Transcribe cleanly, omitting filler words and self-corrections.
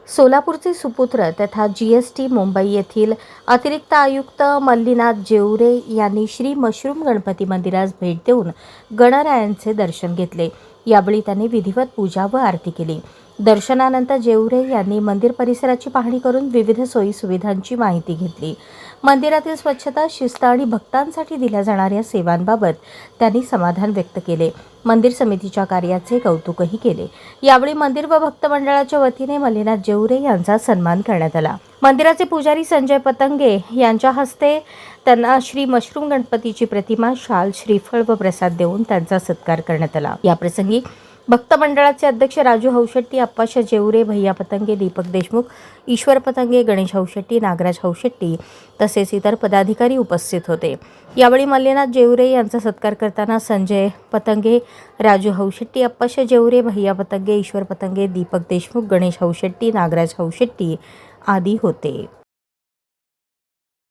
सोलापूरचे सुपुत्र तथा जीएसटी मुंबई येथील अतिरिक्त आयुक्त मल्लीनाथ जेवरे यांनी श्री मशरूम गणपती मंदिरास भेट देऊन गणरायांचे दर्शन घेतले। यावेळी त्यांनी विधिवत पूजा व आरती केली। दर्शनानंतर जेवरे यांनी मंदिर परिसराची पाहणी करून विविध सोयी सुविधांची माहिती घेतली। मंदिरातील स्वच्छता, शिस्त आणि भक्तांसाठी दिल्या जाणाऱ्या सेवांबाबत त्यांनी समाधान व्यक्त केले। मंदिर समितीच्या कार्याचे कौतुकही केले। यावेळी मंदिर व भक्त मंडळाच्या वतीने मल्लीनाथ जेवरे यांचा सन्मान करण्यात आला। मंदिराचे पुजारी संजय पतंगे यांच्या हस्ते त्यांना श्री मशरूम गणपतीची प्रतिमा, शाल, श्रीफळ व प्रसाद देऊन त्यांचा सत्कार करण्यात आला। या प्रसंगी भक्त मंडळाचे अध्यक्ष राजू हौशेट्टी, अप्पाशा जेवरे, भैया पतंगे, दीपक देशमुख, ईश्वर पतंगे, गणेश हौशेट्टी, नागराज हौशेट्टी तसेच इतर पदाधिकारी उपस्थित होते। यावेळी मल्लीनाथ जेवरे यांचा सत्कार करताना संजय पतंगे, राजू हौशेट्टी, अप्पाशा जेवरे, भैया पतंगे, ईश्वर पतंगे, दीपक देशमुख, गणेश हौशेट्टी, नागराज हौशेट्टी आदी होते।